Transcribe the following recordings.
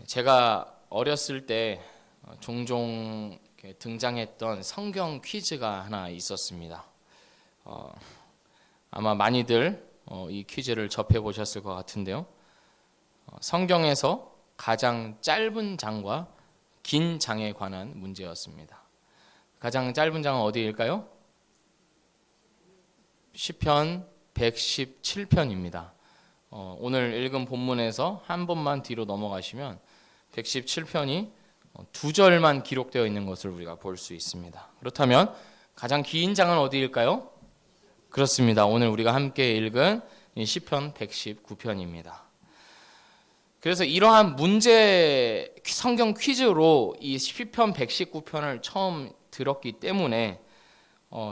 제가 어렸을 때 종종 등장했던 성경 퀴즈가 하나 있었습니다. 아마 많이들 이 퀴즈를 접해 보셨을 것 같은데요. 성경에서 가장 짧은 장과 긴 장에 관한 문제였습니다. 가장 짧은 장은 어디일까요? 시편 117편입니다. 오늘 읽은 본문에서 한 번만 뒤로 넘어가시면 117편이 두 절만 기록되어 있는 것을 우리가 볼 수 있습니다. 그렇다면 가장 긴 장은 어디일까요? 그렇습니다. 오늘 우리가 함께 읽은 시편 119편입니다. 그래서 이러한 문제 성경 퀴즈로 이 시편 119편을 처음 들었기 때문에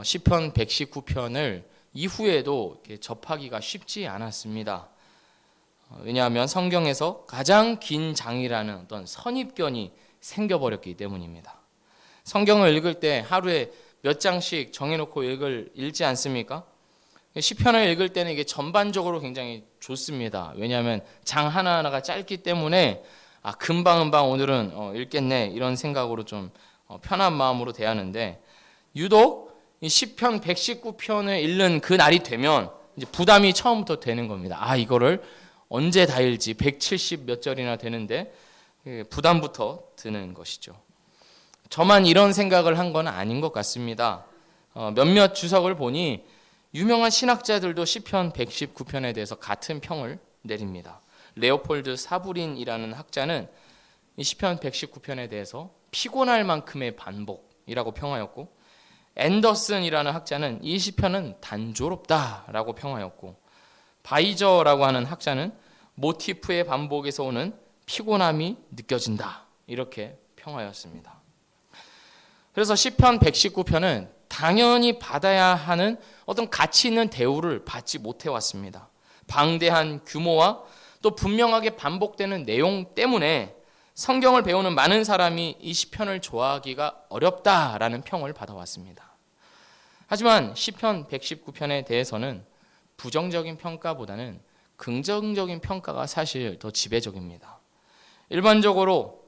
시편 119편을 이후에도 접하기가 쉽지 않았습니다. 왜냐하면 성경에서 가장 긴 장이라는 어떤 선입견이 생겨버렸기 때문입니다. 성경을 읽을 때 하루에 몇 장씩 정해놓고 읽지 않습니까? 시편을 읽을 때는 이게 전반적으로 굉장히 좋습니다. 왜냐하면 장 하나하나가 짧기 때문에 금방 오늘은 읽겠네 이런 생각으로 좀 편한 마음으로 대하는데, 유독 이 시편 119편을 읽는 그 날이 되면 이제 부담이 처음부터 되는 겁니다. 이거를 언제 다 읽지? 170 몇 절이나 되는데 부담부터 드는 것이죠. 저만 이런 생각을 한 건 아닌 것 같습니다. 몇몇 주석을 보니 유명한 신학자들도 시편 119편에 대해서 같은 평을 내립니다. 레오폴드 사부린이라는 학자는 이 시편 119편에 대해서 피곤할 만큼의 반복이라고 평하였고, 앤더슨이라는 학자는 이 시편은 단조롭다라고 평하였고, 바이저라고 하는 학자는 모티프의 반복에서 오는 피곤함이 느껴진다 이렇게 평하였습니다. 그래서 시편 119편은 당연히 받아야 하는 어떤 가치 있는 대우를 받지 못해 왔습니다. 방대한 규모와 또 분명하게 반복되는 내용 때문에 성경을 배우는 많은 사람이 이 시편을 좋아하기가 어렵다라는 평을 받아왔습니다. 하지만 시편 119편에 대해서는 부정적인 평가보다는 긍정적인 평가가 사실 더 지배적입니다. 일반적으로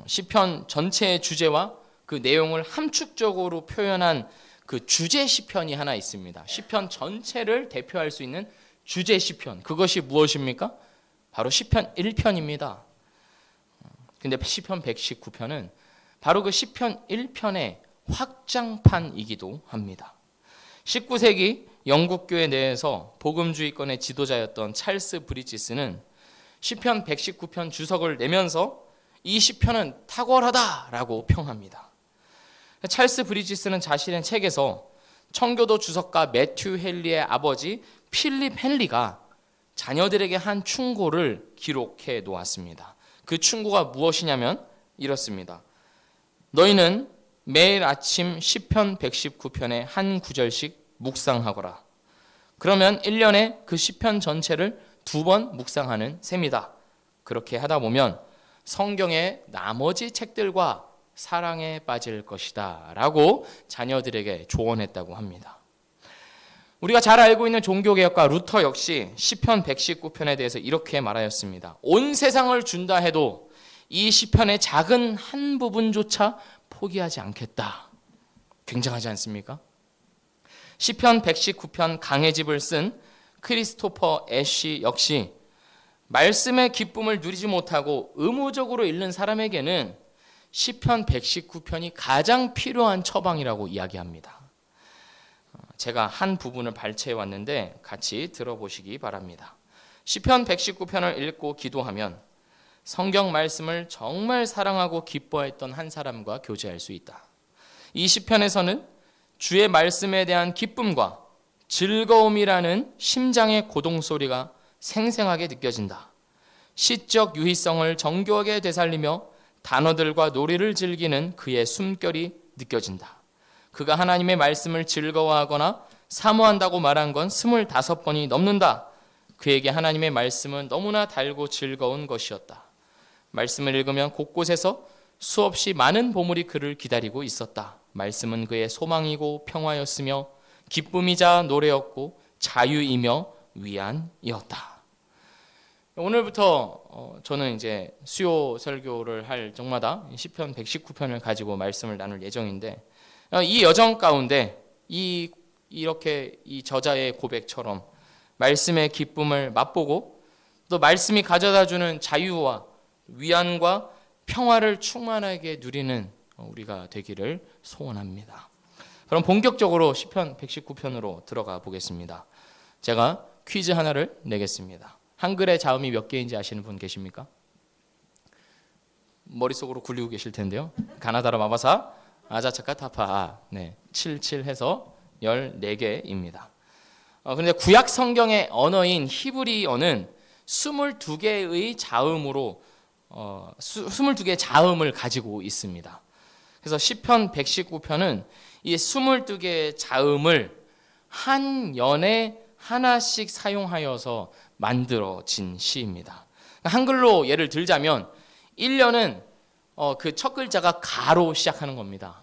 시편 전체의 주제와 그 내용을 함축적으로 표현한 그 주제 시편이 하나 있습니다. 시편 전체를 대표할 수 있는 주제 시편, 그것이 무엇입니까? 바로 시편 1편입니다. 근데 시편 119편은 바로 그 시편 1편의 확장판이기도 합니다. 19세기 영국 교회 내에서 복음주의권의 지도자였던 찰스 브리지스는 시편 119편 주석을 내면서 이 시편은 탁월하다라고 평합니다. 찰스 브리지스는 자신의 책에서 청교도 주석가 매튜 헨리의 아버지 필립 헨리가 자녀들에게 한 충고를 기록해 놓았습니다. 그 충고가 무엇이냐면 이렇습니다. 너희는 매일 아침 시편 119편의 한 구절씩 묵상하거라. 그러면 1년에 그 시편 전체를 2번 묵상하는 셈이다. 그렇게 하다 보면 성경의 나머지 책들과 사랑에 빠질 것이다 라고 자녀들에게 조언했다고 합니다. 우리가 잘 알고 있는 종교개혁가 루터 역시 시편 119편에 대해서 이렇게 말하였습니다. 온 세상을 준다 해도 이 시편의 작은 한 부분조차 포기하지 않겠다. 굉장하지 않습니까? 시편 119편 강해집을 쓴 크리스토퍼 애쉬 역시 말씀의 기쁨을 누리지 못하고 의무적으로 읽는 사람에게는 시편 119편이 가장 필요한 처방이라고 이야기합니다. 제가 한 부분을 발췌해 왔는데 같이 들어보시기 바랍니다. 시편 119편을 읽고 기도하면 성경 말씀을 정말 사랑하고 기뻐했던 한 사람과 교제할 수 있다. 이 시편에서는 주의 말씀에 대한 기쁨과 즐거움이라는 심장의 고동소리가 생생하게 느껴진다. 시적 유희성을 정교하게 되살리며 단어들과 놀이를 즐기는 그의 숨결이 느껴진다. 그가 하나님의 말씀을 즐거워하거나 사모한다고 말한 건 25번이 넘는다. 그에게 하나님의 말씀은 너무나 달고 즐거운 것이었다. 말씀을 읽으면 곳곳에서 수없이 많은 보물이 그를 기다리고 있었다. 말씀은 그의 소망이고 평화였으며 기쁨이자 노래였고 자유이며 위안이었다. 오늘부터 저는 이제 수요 설교를 할 적마다 시편 119편을 가지고 말씀을 나눌 예정인데, 이 여정 가운데 이렇게 이 저자의 고백처럼 말씀의 기쁨을 맛보고 또 말씀이 가져다주는 자유와 위안과 평화를 충만하게 누리는 우리가 되기를 소원합니다. 그럼 본격적으로 시편 119편으로 들어가 보겠습니다. 제가 퀴즈 하나를 내겠습니다. 한글의 자음이 몇 개인지 아시는 분 계십니까? 머릿속으로 굴리고 계실 텐데요. 가나다라 마바사 아자차카 타파 77 해서 14개입니다. 그런데 구약 성경의 언어인 히브리어는 22개의 자음으로 22개의 자음을 가지고 있습니다. 그래서 시편 119편은 이 22개의 자음을 한 연에 하나씩 사용하여서 만들어진 시입니다. 한글로 예를 들자면 1년은 그 첫 글자가 가로 시작하는 겁니다.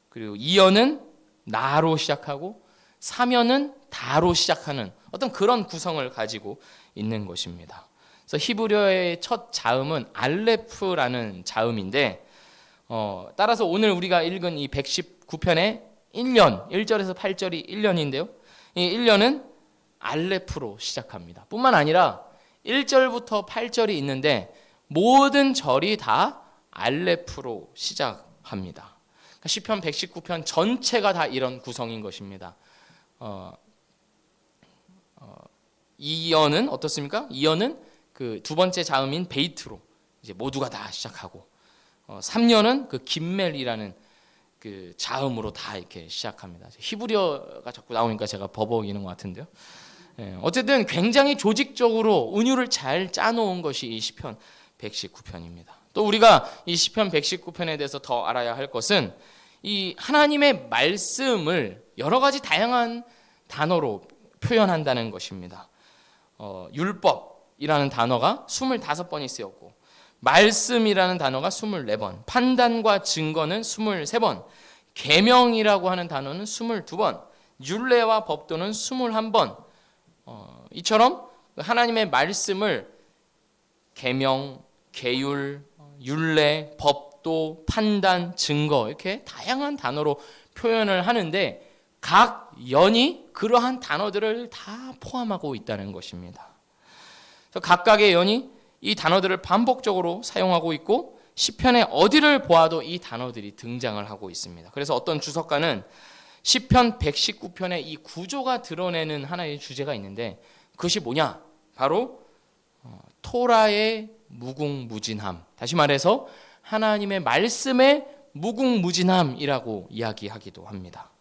그리고 2년은 나로 시작하고 3년은 다로 시작하는 어떤 그런 구성을 가지고 있는 것입니다. 그래서 히브리어의 첫 자음은 알레프라는 자음인데, 따라서 오늘 우리가 읽은 이 119편의 1년, 1절에서 8절이 1년인데요. 이 1년은 알레프로 시작합니다. 뿐만 아니라 1절부터 8절이 있는데 모든 절이 다 알레프로 시작합니다. 시편 119편 전체가 다 이런 구성인 것입니다. 이연은 어떻습니까? 이연은 그 두 번째 자음인 베이트로 이제 모두가 다 시작하고, 3년은 그 김멜이라는 그 자음으로 다 이렇게 시작합니다. 히브리어가 자꾸 나오니까 제가 버벅이는 것 같은데요. 어쨌든 굉장히 조직적으로 은유를 잘 짜놓은 것이 이 시편 119편입니다. 또 우리가 이 시편 119편에 대해서 더 알아야 할 것은 이 하나님의 말씀을 여러 가지 다양한 단어로 표현한다는 것입니다. 율법이라는 단어가 25번이 쓰였고, 말씀이라는 단어가 24번, 판단과 증거는 23번, 계명이라고 하는 단어는 22번, 율례와 법도는 21번. 이처럼 하나님의 말씀을 계명, 계율, 율례, 법도, 판단, 증거 이렇게 다양한 단어로 표현을 하는데 각 연이 그러한 단어들을 다 포함하고 있다는 것입니다. 그래서 각각의 연이 이 단어들을 반복적으로 사용하고 있고 시편의 어디를 보아도 이 단어들이 등장을 하고 있습니다. 그래서 어떤 주석가는 시편 119편의 이 구조가 드러내는 하나의 주제가 있는데 그것이 뭐냐? 바로 토라의 무궁무진함. 다시 말해서 하나님의 말씀의 무궁무진함이라고 이야기하기도 합니다.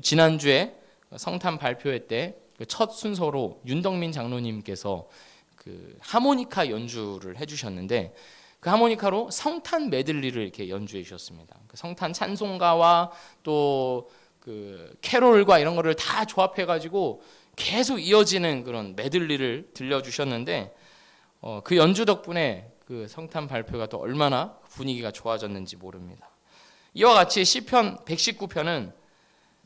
지난주에 성탄 발표회 때 첫 순서로 윤덕민 장로님께서 그 하모니카 연주를 해주셨는데 그 하모니카로 성탄 메들리를 이렇게 연주해 주셨습니다. 성탄 찬송가와 또 그 캐롤과 이런 거를 다 조합해 가지고 계속 이어지는 그런 메들리를 들려주셨는데 그 연주 덕분에 그 성탄 발표가 또 얼마나 분위기가 좋아졌는지 모릅니다. 이와 같이 시편 119편은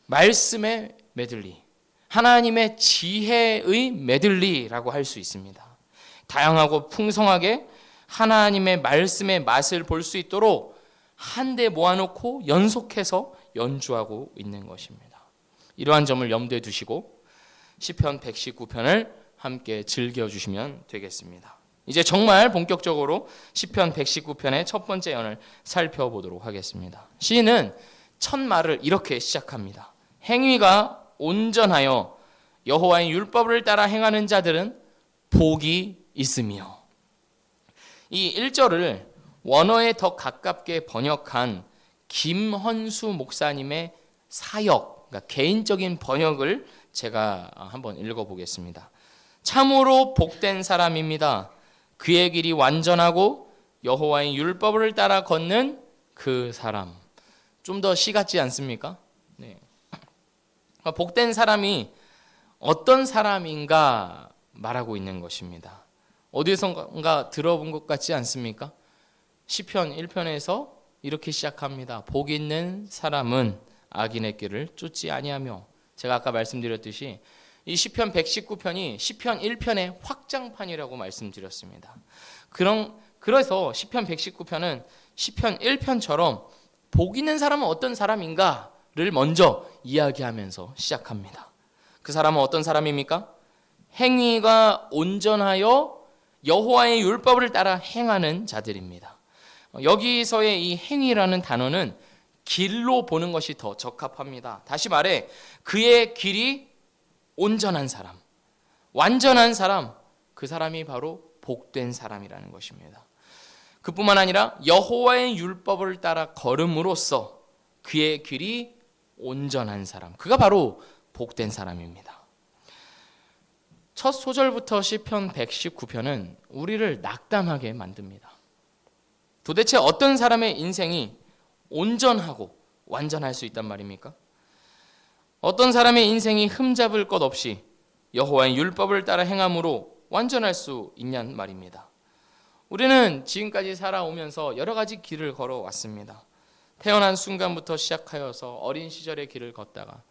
말씀의 메들리, 하나님의 지혜의 메들리라고 할 수 있습니다. 다양하고 풍성하게 하나님의 말씀의 맛을 볼 수 있도록 한데 모아놓고 연속해서 연주하고 있는 것입니다. 이러한 점을 염두에 두시고 시편 119편을 함께 즐겨주시면 되겠습니다. 이제 정말 본격적으로 시편 119편의 첫 번째 연을 살펴보도록 하겠습니다. 시인은 첫 말을 이렇게 시작합니다. 행위가 온전하여 여호와의 율법을 따라 행하는 자들은 복이 있으며. 이 1절을 원어에 더 가깝게 번역한 김헌수 목사님의 사역, 그러니까 개인적인 번역을 제가 한번 읽어보겠습니다. 참으로 복된 사람입니다. 그의 길이 완전하고 여호와의 율법을 따라 걷는 그 사람. 좀 더 시 같지 않습니까? 네. 복된 사람이 어떤 사람인가 말하고 있는 것입니다. 어디선가 들어본 것 같지 않습니까? 시편 1편에서 이렇게 시작합니다. 복 있는 사람은 악인의 길을 쫓지 아니하며. 제가 아까 말씀드렸듯이 이 시편 119편이 시편 1편의 확장판이라고 말씀드렸습니다. 그래서 시편 119편은 시편 1편처럼 복 있는 사람은 어떤 사람인가를 먼저 이야기하면서 시작합니다. 그 사람은 어떤 사람입니까? 행위가 온전하여 여호와의 율법을 따라 행하는 자들입니다. 여기서의 이 행위라는 단어는 길로 보는 것이 더 적합합니다. 다시 말해 그의 길이 온전한 사람, 완전한 사람, 그 사람이 바로 복된 사람이라는 것입니다. 그뿐만 아니라 여호와의 율법을 따라 걸음으로써 그의 길이 온전한 사람, 그가 바로 복된 사람입니다. 첫 소절부터 시편 119편은 우리를 낙담하게 만듭니다. 도대체 어떤 사람의 인생이 온전하고 완전할 수 있단 말입니까? 어떤 사람의 인생이 흠잡을 것 없이 여호와의 율법을 따라 행함으로 완전할 수 있냔 말입니다. 우리는 지금까지 살아오면서 여러 가지 길을 걸어왔습니다. 태어난 순간부터 시작하여서 어린 시절의 길을 걷다가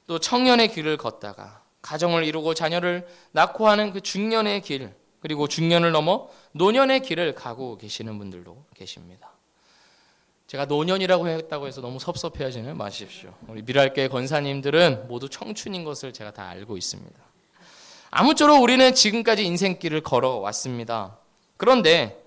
또 청년의 길을 걷다가 가정을 이루고 자녀를 낳고 하는 그 중년의 길, 그리고 중년을 넘어 노년의 길을 가고 계시는 분들도 계십니다. 제가 노년이라고 했다고 해서 너무 섭섭해하지는 마십시오. 우리 미랄교회 권사님들은 모두 청춘인 것을 제가 다 알고 있습니다. 아무쪼록 우리는 지금까지 인생길을 걸어왔습니다. 그런데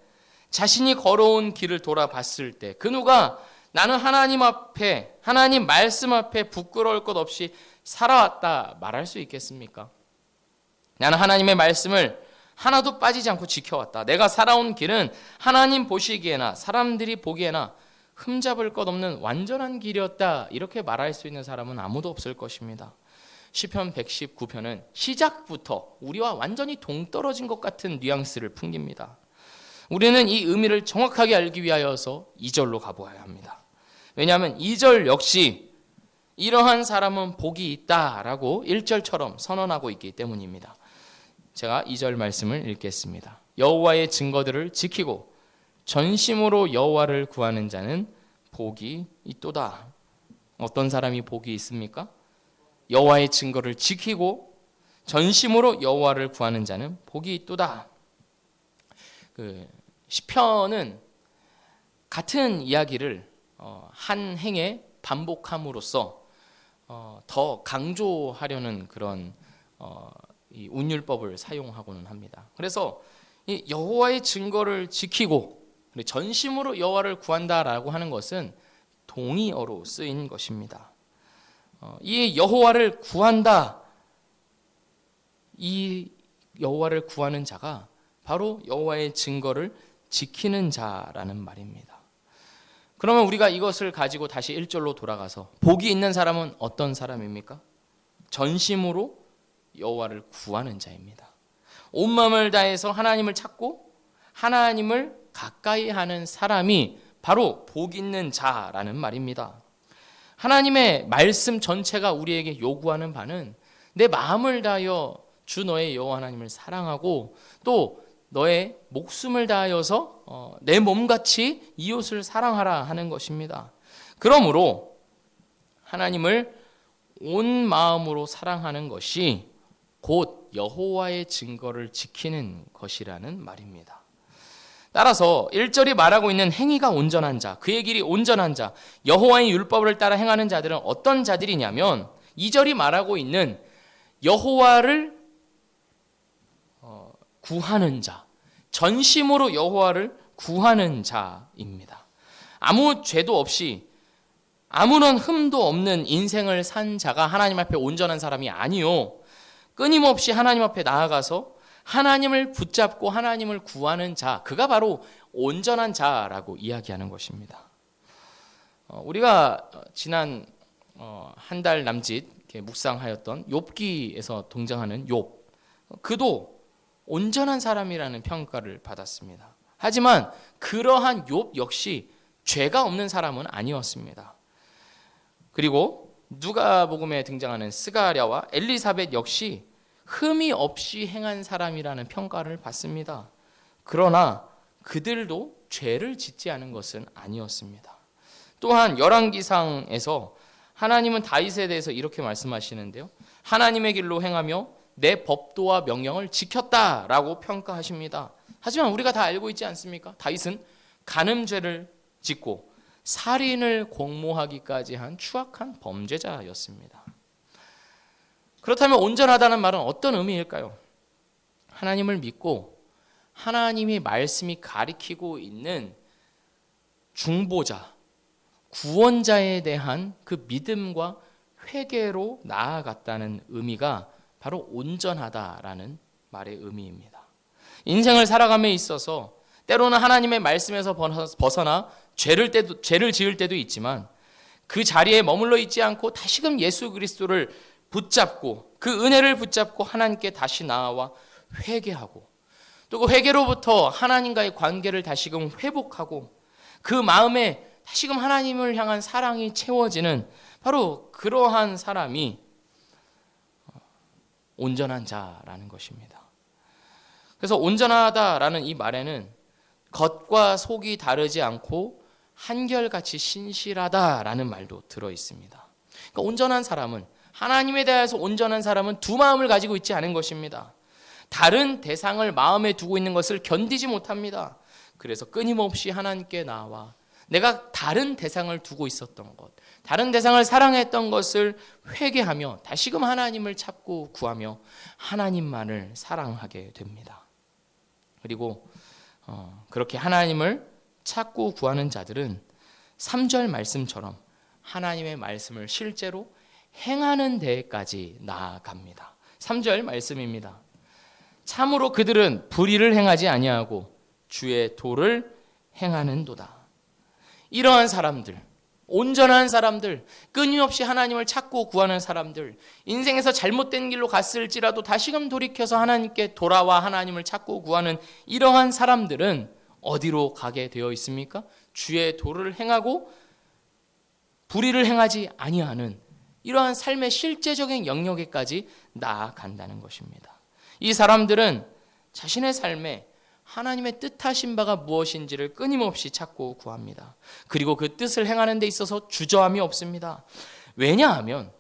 자신이 걸어온 길을 돌아봤을 때 그 누가 나는 하나님 앞에, 하나님 말씀 앞에 부끄러울 것 없이 살아왔다 말할 수 있겠습니까? 나는 하나님의 말씀을 하나도 빠지지 않고 지켜왔다. 내가 살아온 길은 하나님 보시기에나 사람들이 보기에나 흠잡을 것 없는 완전한 길이었다. 이렇게 말할 수 있는 사람은 아무도 없을 것입니다. 시편 119편은 시작부터 우리와 완전히 동떨어진 것 같은 뉘앙스를 풍깁니다. 우리는 이 의미를 정확하게 알기 위하여서 2절로 가보아야 합니다. 왜냐하면 2절 역시 이러한 사람은 복이 있다라고 1절처럼 선언하고 있기 때문입니다. 제가 2절 말씀을 읽겠습니다. 여호와의 증거들을 지키고 전심으로 여호와를 구하는 자는 복이 있도다. 어떤 사람이 복이 있습니까? 여호와의 증거를 지키고 전심으로 여호와를 구하는 자는 복이 있도다. 시편은 같은 이야기를 한 행에 반복함으로써 더 강조하려는 그런 이 운율법을 사용하고는 합니다. 그래서 이 여호와의 증거를 지키고 전심으로 여호와를 구한다라고 하는 것은 동의어로 쓰인 것입니다. 이 여호와를 구한다, 이 여호와를 구하는 자가 바로 여호와의 증거를 지키는 자라는 말입니다. 그러면 우리가 이것을 가지고 다시 1절로 돌아가서 복이 있는 사람은 어떤 사람입니까? 전심으로 여호와를 구하는 자입니다. 온 마음을 다해서 하나님을 찾고 하나님을 가까이 하는 사람이 바로 복 있는 자라는 말입니다. 하나님의 말씀 전체가 우리에게 요구하는 바는 내 마음을 다하여 주 너의 여호와 하나님을 사랑하고 또 너의 목숨을 다하여서 내 몸같이 이웃을 사랑하라 하는 것입니다. 그러므로 하나님을 온 마음으로 사랑하는 것이 곧 여호와의 증거를 지키는 것이라는 말입니다. 따라서 1절이 말하고 있는 행위가 온전한 자, 그의 길이 온전한 자, 여호와의 율법을 따라 행하는 자들은 어떤 자들이냐면 2절이 말하고 있는 여호와를 구하는 자, 전심으로 여호와를 구하는 자입니다. 아무 죄도 없이 아무런 흠도 없는 인생을 산 자가 하나님 앞에 온전한 사람이 아니요, 끊임없이 하나님 앞에 나아가서 하나님을 붙잡고 하나님을 구하는 자, 그가 바로 온전한 자라고 이야기하는 것입니다. 우리가 지난 한 달 남짓 묵상하였던 욥기에서 등장하는 욥, 그도 온전한 사람이라는 평가를 받았습니다. 하지만 그러한 욥 역시 죄가 없는 사람은 아니었습니다. 그리고 누가복음에 등장하는 스가랴와 엘리사벳 역시 흠이 없이 행한 사람이라는 평가를 받습니다. 그러나 그들도 죄를 짓지 않은 것은 아니었습니다. 또한 열왕기상에서 하나님은 다윗에 대해서 이렇게 말씀하시는데요. 하나님의 길로 행하며 내 법도와 명령을 지켰다라고 평가하십니다. 하지만 우리가 다 알고 있지 않습니까? 다윗은 간음죄를 짓고 살인을 공모하기까지 한 추악한 범죄자였습니다. 그렇다면 온전하다는 말은 어떤 의미일까요? 하나님을 믿고 하나님이 말씀이 가리키고 있는 중보자, 구원자에 대한 그 믿음과 회개로 나아갔다는 의미가 바로 온전하다라는 말의 의미입니다. 인생을 살아감에 있어서 때로는 하나님의 말씀에서 벗어나 죄를 지을 때도 있지만 그 자리에 머물러 있지 않고 다시금 예수 그리스도를 붙잡고 그 은혜를 붙잡고 하나님께 다시 나아와 회개하고 또 그 회개로부터 하나님과의 관계를 다시금 회복하고 그 마음에 다시금 하나님을 향한 사랑이 채워지는 바로 그러한 사람이 온전한 자라는 것입니다. 그래서 온전하다라는 이 말에는 겉과 속이 다르지 않고 한결같이 신실하다라는 말도 들어 있습니다. 그러니까 온전한 사람은, 하나님에 대해서 온전한 사람은 두 마음을 가지고 있지 않은 것입니다. 다른 대상을 마음에 두고 있는 것을 견디지 못합니다. 그래서 끊임없이 하나님께 나와 내가 다른 대상을 두고 있었던 것, 다른 대상을 사랑했던 것을 회개하며 다시금 하나님을 찾고 구하며 하나님만을 사랑하게 됩니다. 그리고 그렇게 하나님을 찾고 구하는 자들은 3절 말씀처럼 하나님의 말씀을 실제로 행하는 데까지 나아갑니다. 3절 말씀입니다. 참으로 그들은 불의를 행하지 아니하고 주의 도를 행하는도다. 이러한 사람들, 온전한 사람들, 끊임없이 하나님을 찾고 구하는 사람들, 인생에서 잘못된 길로 갔을지라도 다시금 돌이켜서 하나님께 돌아와 하나님을 찾고 구하는 이러한 사람들은 어디로 가게 되어 있습니까? 주의 도를 행하고 불의를 행하지 아니하는 이러한 삶의 실제적인 영역에까지 나아간다는 것입니다. 이 사람들은 자신의 삶에 하나님의 뜻하신 바가 무엇인지를 끊임없이 찾고 구합니다. 그리고 그 뜻을 행하는 데 있어서 주저함이 없습니다. 왜냐하면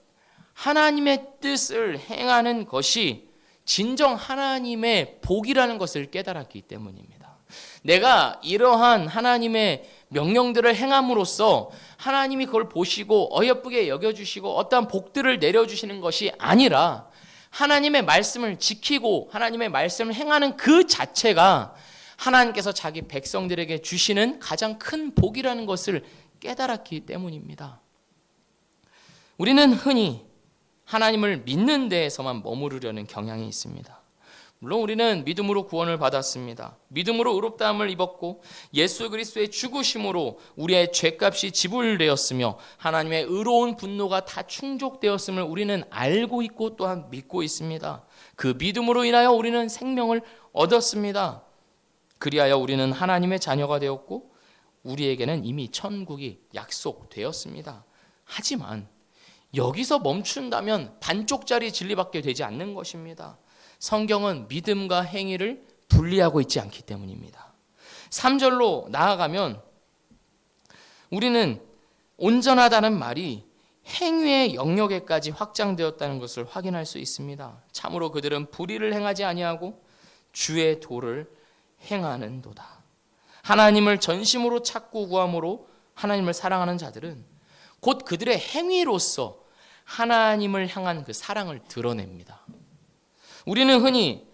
하나님의 뜻을 행하는 것이 진정 하나님의 복이라는 것을 깨달았기 때문입니다. 내가 이러한 하나님의 명령들을 행함으로써 하나님이 그걸 보시고 어여쁘게 여겨주시고 어떠한 복들을 내려주시는 것이 아니라 하나님의 말씀을 지키고 하나님의 말씀을 행하는 그 자체가 하나님께서 자기 백성들에게 주시는 가장 큰 복이라는 것을 깨달았기 때문입니다. 우리는 흔히 하나님을 믿는 데에서만 머무르려는 경향이 있습니다. 물론 우리는 믿음으로 구원을 받았습니다. 믿음으로 의롭다함을 입었고 예수 그리스도의 죽으심으로 우리의 죄값이 지불되었으며 하나님의 의로운 분노가 다 충족되었음을 우리는 알고 있고 또한 믿고 있습니다. 그 믿음으로 인하여 우리는 생명을 얻었습니다. 그리하여 우리는 하나님의 자녀가 되었고 우리에게는 이미 천국이 약속되었습니다. 하지만 여기서 멈춘다면 반쪽짜리 진리밖에 되지 않는 것입니다. 성경은 믿음과 행위를 분리하고 있지 않기 때문입니다. 3절로 나아가면 우리는 온전하다는 말이 행위의 영역에까지 확장되었다는 것을 확인할 수 있습니다. 참으로 그들은 불의를 행하지 아니하고 주의 도를 행하는도다. 하나님을 전심으로 찾고 구함으로 하나님을 사랑하는 자들은 곧 그들의 행위로서 하나님을 향한 그 사랑을 드러냅니다. 우리는 흔히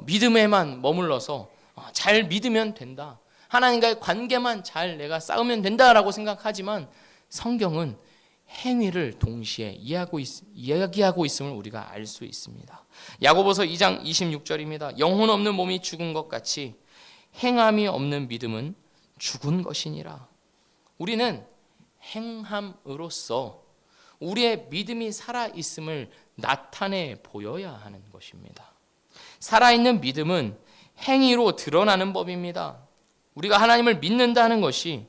믿음에만 머물러서 잘 믿으면 된다, 하나님과의 관계만 잘 내가 쌓으면 된다라고 생각하지만 성경은 행위를 동시에 이야기하고 있음을 우리가 알 수 있습니다. 야고보서 2장 26절입니다. 영혼 없는 몸이 죽은 것 같이 행함이 없는 믿음은 죽은 것이니라. 우리는 행함으로써 우리의 믿음이 살아있음을 나타내 보여야 하는 것입니다. 살아있는 믿음은 행위로 드러나는 법입니다. 우리가 하나님을 믿는다는 것이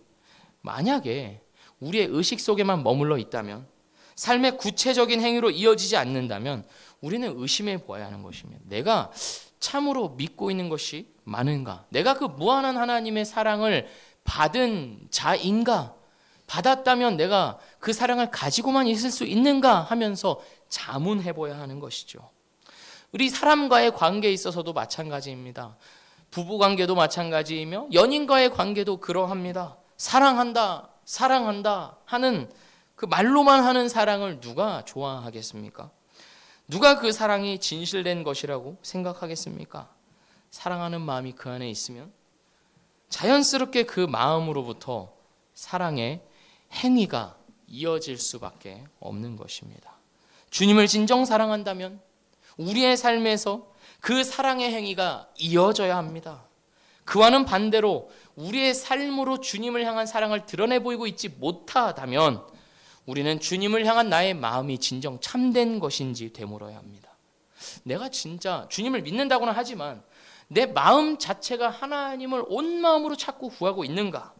만약에 우리의 의식 속에만 머물러 있다면, 삶의 구체적인 행위로 이어지지 않는다면 우리는 의심해 보아야 하는 것입니다. 내가 참으로 믿고 있는 것이 많은가? 내가 그 무한한 하나님의 사랑을 받은 자인가? 받았다면 내가 그 사랑을 가지고만 있을 수 있는가 하면서 자문해 보아야 하는 것이죠. 우리 사람과의 관계에 있어서도 마찬가지입니다. 부부 관계도 마찬가지이며 연인과의 관계도 그러합니다. 사랑한다, 사랑한다 하는 그 말로만 하는 사랑을 누가 좋아하겠습니까? 누가 그 사랑이 진실된 것이라고 생각하겠습니까? 사랑하는 마음이 그 안에 있으면 자연스럽게 그 마음으로부터 사랑의 행위가 이어질 수밖에 없는 것입니다. 주님을 진정 사랑한다면 우리의 삶에서 그 사랑의 행위가 이어져야 합니다. 그와는 반대로 우리의 삶으로 주님을 향한 사랑을 드러내 보이고 있지 못하다면 우리는 주님을 향한 나의 마음이 진정 참된 것인지 되물어야 합니다. 내가 진짜 주님을 믿는다고는 하지만 내 마음 자체가 하나님을 온 마음으로 찾고 구하고 있는가?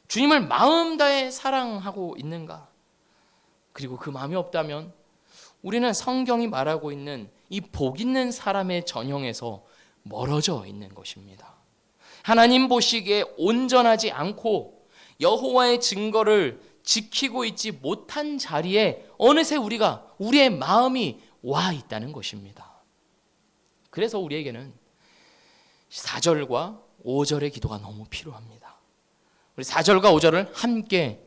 주님을 마음 다해 사랑하고 있는가? 그리고 그 마음이 없다면 우리는 성경이 말하고 있는 이 복 있는 사람의 전형에서 멀어져 있는 것입니다. 하나님 보시기에 온전하지 않고 여호와의 증거를 지키고 있지 못한 자리에 어느새 우리의 마음이 와 있다는 것입니다. 그래서 우리에게는 4절과 5절의 기도가 너무 필요합니다. 우리 4절과 5절을 함께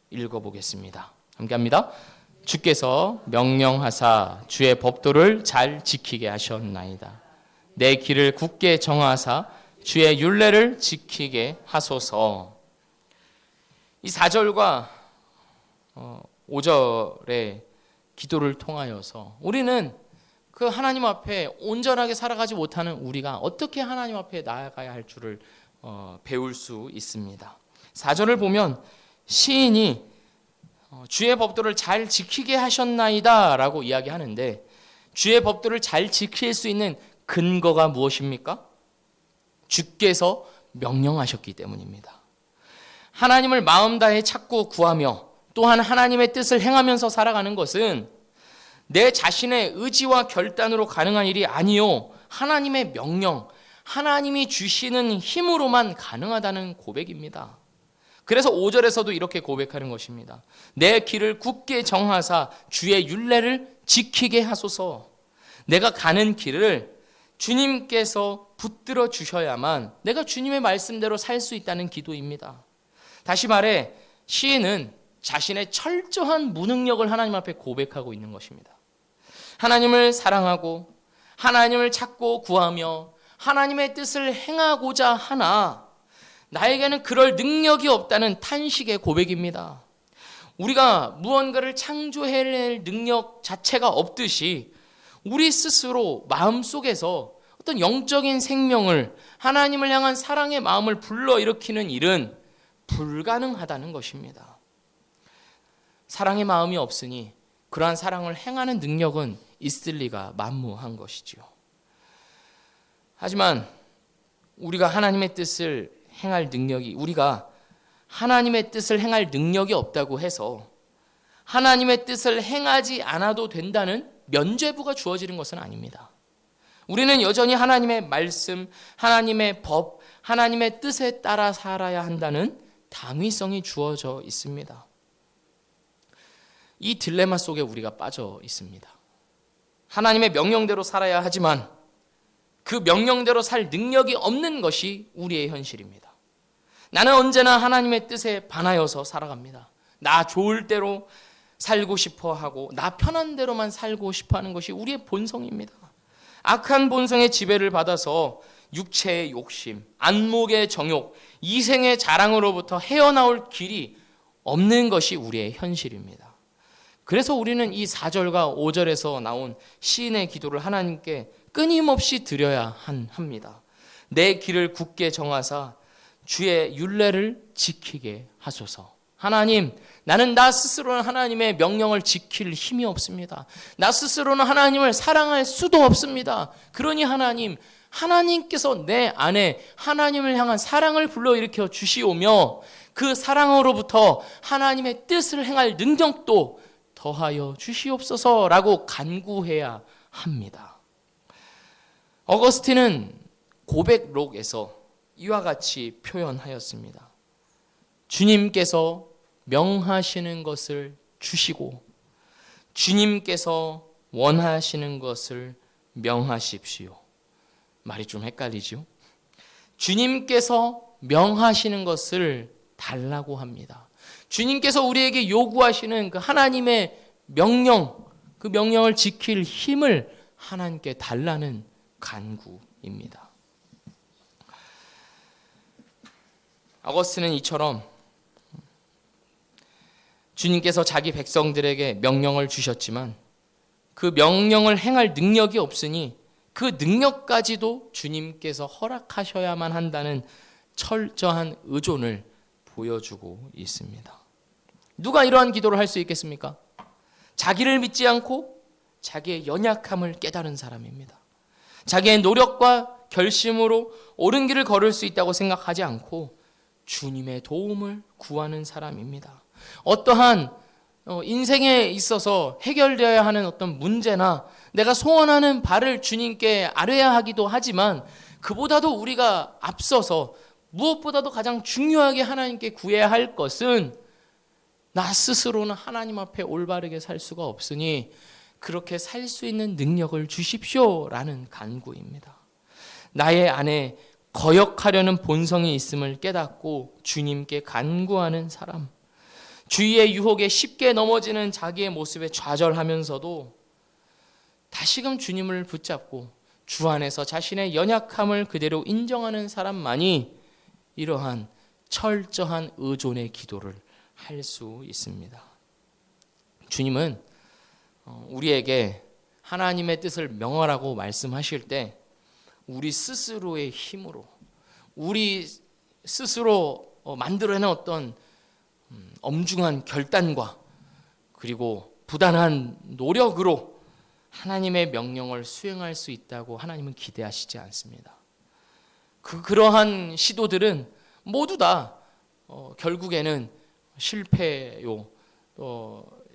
읽어보겠습니다. 함께 합니다. 주께서 명령하사 주의 법도를 잘 지키게 하셨나이다. 내 길을 굳게 정하사 주의 율례를 지키게 하소서. 이 4절과 5절의 기도를 통하여서 우리는 그 하나님 앞에 온전하게 살아가지 못하는 우리가 어떻게 하나님 앞에 나아가야 할 줄을 배울 수 있습니다. 4절을 보면 시인이 주의 법도를 잘 지키게 하셨나이다 라고 이야기하는데 주의 법도를 잘 지킬 수 있는 근거가 무엇입니까? 주께서 명령하셨기 때문입니다. 하나님을 마음 다해 찾고 구하며 또한 하나님의 뜻을 행하면서 살아가는 것은 내 자신의 의지와 결단으로 가능한 일이 아니요 하나님의 명령, 하나님이 주시는 힘으로만 가능하다는 고백입니다. 그래서 5절에서도 이렇게 고백하는 것입니다. 내 길을 굳게 정하사 주의 율례를 지키게 하소서. 내가 가는 길을 주님께서 붙들어 주셔야만 내가 주님의 말씀대로 살 수 있다는 기도입니다. 다시 말해 시인은 자신의 철저한 무능력을 하나님 앞에 고백하고 있는 것입니다. 하나님을 사랑하고 하나님을 찾고 구하며 하나님의 뜻을 행하고자 하나 나에게는 그럴 능력이 없다는 탄식의 고백입니다. 우리가 무언가를 창조해낼 능력 자체가 없듯이 우리 스스로 마음속에서 어떤 영적인 생명을 하나님을 향한 사랑의 마음을 불러일으키는 일은 불가능하다는 것입니다. 사랑의 마음이 없으니 그러한 사랑을 행하는 능력은 있을 리가 만무한 것이지요. 하지만 우리가 하나님의 뜻을 행할 능력이 없다고 해서 하나님의 뜻을 행하지 않아도 된다는 면죄부가 주어지는 것은 아닙니다. 우리는 여전히 하나님의 말씀, 하나님의 법, 하나님의 뜻에 따라 살아야 한다는 당위성이 주어져 있습니다. 이 딜레마 속에 우리가 빠져 있습니다. 하나님의 명령대로 살아야 하지만 그 명령대로 살 능력이 없는 것이 우리의 현실입니다. 나는 언제나 하나님의 뜻에 반하여서 살아갑니다. 나 좋을 대로 살고 싶어 하고 나 편한 대로만 살고 싶어 하는 것이 우리의 본성입니다. 악한 본성의 지배를 받아서 육체의 욕심, 안목의 정욕, 이생의 자랑으로부터 헤어나올 길이 없는 것이 우리의 현실입니다. 그래서 우리는 이 4절과 5절에서 나온 시인의 기도를 하나님께 끊임없이 드려야 합니다. 내 길을 굳게 정하사 주의 율례를 지키게 하소서. 하나님, 나는 나 스스로는 하나님의 명령을 지킬 힘이 없습니다. 나 스스로는 하나님을 사랑할 수도 없습니다. 그러니 하나님께서 내 안에 하나님을 향한 사랑을 불러일으켜 주시오며 그 사랑으로부터 하나님의 뜻을 행할 능력도 더하여 주시옵소서라고 간구해야 합니다. 어거스틴은 고백록에서 이와 같이 표현하였습니다. 주님께서 명하시는 것을 주시고 주님께서 원하시는 것을 명하십시오. 말이 좀 헷갈리죠? 주님께서 명하시는 것을 달라고 합니다. 주님께서 우리에게 요구하시는 그 하나님의 명령, 그 명령을 지킬 힘을 하나님께 달라는 간구입니다. 어거스틴은 이처럼 주님께서 자기 백성들에게 명령을 주셨지만 그 명령을 행할 능력이 없으니 그 능력까지도 주님께서 허락하셔야만 한다는 철저한 의존을 보여주고 있습니다. 누가 이러한 기도를 할 수 있겠습니까? 자기를 믿지 않고 자기의 연약함을 깨달은 사람입니다. 자기의 노력과 결심으로 옳은 길을 걸을 수 있다고 생각하지 않고 주님의 도움을 구하는 사람입니다. 어떠한 인생에 있어서 해결되어야 하는 어떤 문제나 내가 소원하는 바를 주님께 아뢰야 하기도 하지만 그보다도 우리가 앞서서 무엇보다도 가장 중요하게 하나님께 구해야 할 것은 나 스스로는 하나님 앞에 올바르게 살 수가 없으니 그렇게 살 수 있는 능력을 주십시오라는 간구입니다. 나의 안에 거역하려는 본성이 있음을 깨닫고 주님께 간구하는 사람, 주위의 유혹에 쉽게 넘어지는 자기의 모습에 좌절하면서도 다시금 주님을 붙잡고 주 안에서 자신의 연약함을 그대로 인정하는 사람만이 이러한 철저한 의존의 기도를 할 수 있습니다. 주님은 우리에게 하나님의 뜻을 명하라고 말씀하실 때 우리 스스로의 힘으로 우리 스스로 만들어내는 어떤 엄중한 결단과 그리고 부단한 노력으로 하나님의 명령을 수행할 수 있다고 하나님은 기대하시지 않습니다. 그러한 시도들은 모두 다 결국에는 실패요.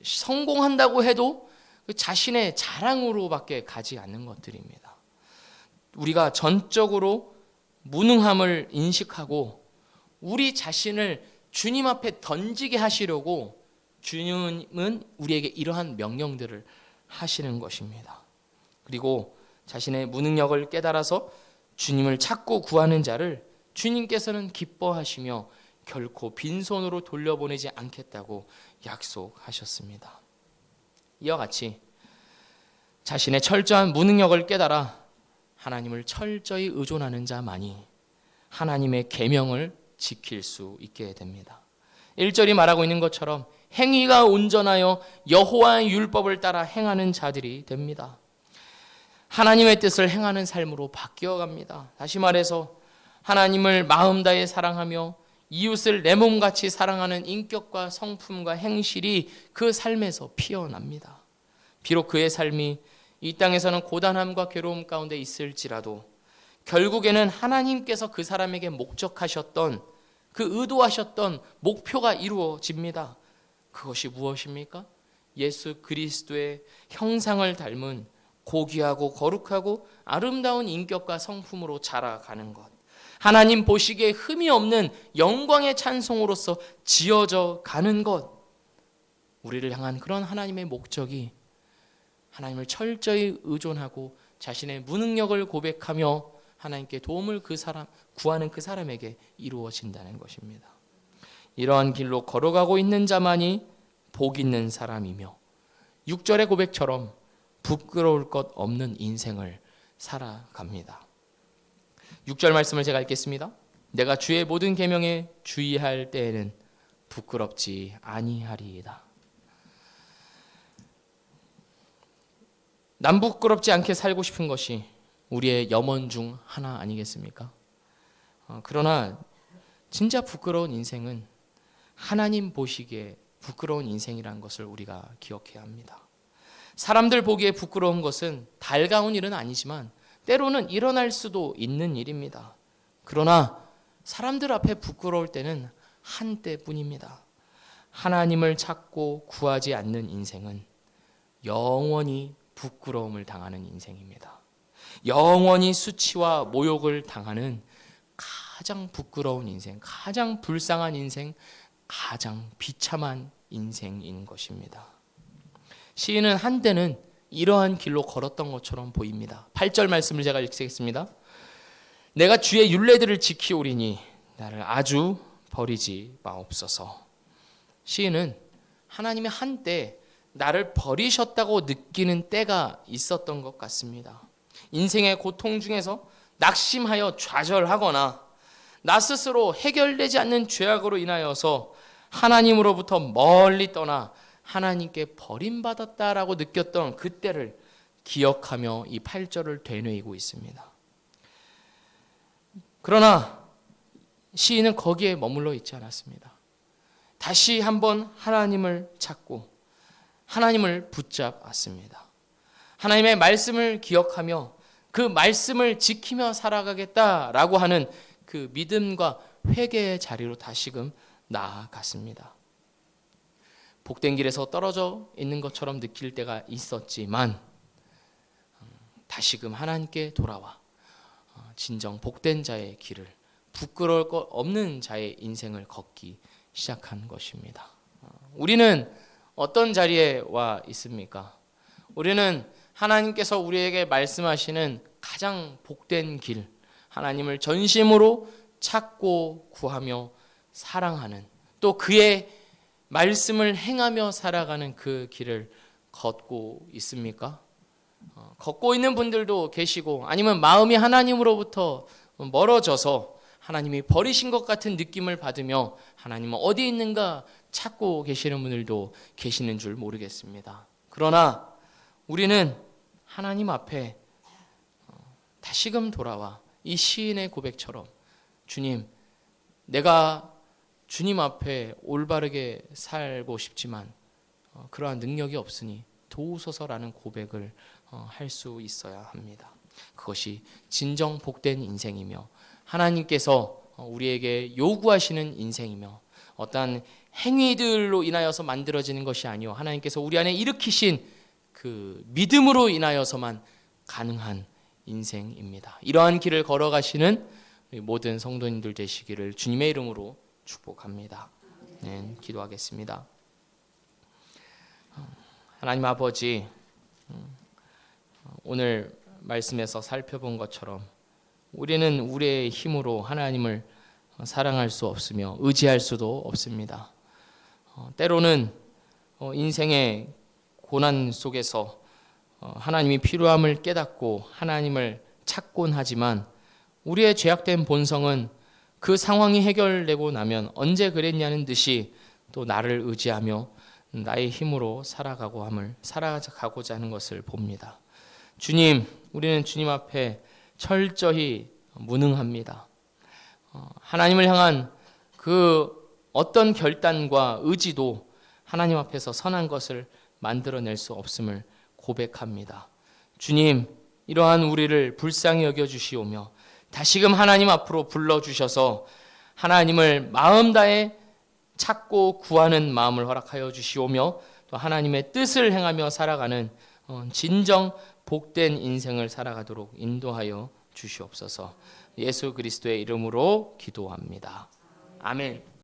성공한다고 해도 자신의 자랑으로밖에 가지 않는 것들입니다. 우리가 전적으로 무능함을 인식하고 우리 자신을 주님 앞에 던지게 하시려고 주님은 우리에게 이러한 명령들을 하시는 것입니다. 그리고 자신의 무능력을 깨달아서 주님을 찾고 구하는 자를 주님께서는 기뻐하시며 결코 빈손으로 돌려보내지 않겠다고 약속하셨습니다. 이와 같이 자신의 철저한 무능력을 깨달아 하나님을 철저히 의존하는 자만이 하나님의 계명을 지킬 수 있게 됩니다. 1절이 말하고 있는 것처럼 행위가 온전하여 여호와의 율법을 따라 행하는 자들이 됩니다. 하나님의 뜻을 행하는 삶으로 바뀌어갑니다. 다시 말해서 하나님을 마음 다해 사랑하며 이웃을 내 몸같이 사랑하는 인격과 성품과 행실이 그 삶에서 피어납니다. 비록 그의 삶이 이 땅에서는 고단함과 괴로움 가운데 있을지라도 결국에는 하나님께서 그 사람에게 목적하셨던 그 의도하셨던 목표가 이루어집니다. 그것이 무엇입니까? 예수 그리스도의 형상을 닮은 고귀하고 거룩하고 아름다운 인격과 성품으로 자라가는 것, 하나님 보시기에 흠이 없는 영광의 찬송으로서 지어져 가는 것, 우리를 향한 그런 하나님의 목적이 하나님을 철저히 의존하고 자신의 무능력을 고백하며 하나님께 도움을 구하는 그 사람에게 이루어진다는 것입니다. 이러한 길로 걸어가고 있는 자만이 복 있는 사람이며 6절의 고백처럼 부끄러울 것 없는 인생을 살아갑니다. 6절 말씀을 제가 읽겠습니다. 내가 주의 모든 계명에 주의할 때에는 부끄럽지 아니하리이다. 남 부끄럽지 않게 살고 싶은 것이 우리의 염원 중 하나 아니겠습니까? 그러나 진짜 부끄러운 인생은 하나님 보시기에 부끄러운 인생이라는 것을 우리가 기억해야 합니다. 사람들 보기에 부끄러운 것은 달가운 일은 아니지만 때로는 일어날 수도 있는 일입니다. 그러나 사람들 앞에 부끄러울 때는 한때뿐입니다. 하나님을 찾고 구하지 않는 인생은 영원히 부끄러움을 당하는 인생입니다. 영원히 수치와 모욕을 당하는 가장 부끄러운 인생, 가장 불쌍한 인생, 가장 비참한 인생인 것입니다. 시인은 한때는 이러한 길로 걸었던 것처럼 보입니다. 8절 말씀을 제가 읽겠습니다. 내가 주의 율례들을 지키오리니 나를 아주 버리지 마옵소서. 시인은 하나님이 한때 나를 버리셨다고 느끼는 때가 있었던 것 같습니다. 인생의 고통 중에서 낙심하여 좌절하거나 나 스스로 해결되지 않는 죄악으로 인하여서 하나님으로부터 멀리 떠나 하나님께 버림받았다라고 느꼈던 그때를 기억하며 이 8절을 되뇌이고 있습니다. 그러나 시인은 거기에 머물러 있지 않았습니다. 다시 한번 하나님을 찾고 하나님을 붙잡았습니다. 하나님의 말씀을 기억하며 그 말씀을 지키며 살아가겠다라고 하는 그 믿음과 회개의 자리로 다시금 나아갔습니다. 복된 길에서 떨어져 있는 것처럼 느낄 때가 있었지만 다시금 하나님께 돌아와 진정 복된 자의 길을, 부끄러울 것 없는 자의 인생을 걷기 시작한 것입니다. 우리는 어떤 자리에 와 있습니까? 우리는 하나님께서 우리에게 말씀하시는 가장 복된 길, 하나님을 전심으로 찾고 구하며 사랑하는, 또 그의 말씀을 행하며 살아가는 그 길을 걷고 있습니까? 걷고 있는 분들도 계시고, 아니면 마음이 하나님으로부터 멀어져서 하나님이 버리신 것 같은 느낌을 받으며 하나님은 어디 있는가 찾고 계시는 분들도 계시는 줄 모르겠습니다. 그러나 우리는 하나님 앞에 다시금 돌아와 이 시인의 고백처럼, 주님, 내가 주님 앞에 올바르게 살고 싶지만 그러한 능력이 없으니 도우소서라는 고백을 할 수 있어야 합니다. 그것이 진정 복된 인생이며 하나님께서 우리에게 요구하시는 인생이며 어떠한 행위들로 인하여서 만들어지는 것이 아니요 하나님께서 우리 안에 일으키신 그 믿음으로 인하여서만 가능한 인생입니다. 이러한 길을 걸어가시는 모든 성도님들 되시기를 주님의 이름으로 축복합니다. 네, 기도하겠습니다. 하나님 아버지, 오늘 말씀에서 살펴본 것처럼 우리는 우리의 힘으로 하나님을 사랑할 수 없으며 의지할 수도 없습니다. 때로는 인생의 고난 속에서 하나님이 필요함을 깨닫고 하나님을 찾곤 하지만 우리의 죄악된 본성은 그 상황이 해결되고 나면 언제 그랬냐는 듯이 또 나를 의지하며 나의 힘으로 살아가고자 하는 것을 봅니다. 주님, 우리는 주님 앞에 철저히 무능합니다. 하나님을 향한 그 어떤 결단과 의지도 하나님 앞에서 선한 것을 만들어낼 수 없음을 고백합니다. 주님, 이러한 우리를 불쌍히 여겨주시오며 다시금 하나님 앞으로 불러주셔서 하나님을 마음 다해 찾고 구하는 마음을 허락하여 주시오며 또 하나님의 뜻을 행하며 살아가는 진정 복된 인생을 살아가도록 인도하여 주시옵소서. 예수 그리스도의 이름으로 기도합니다. 아멘.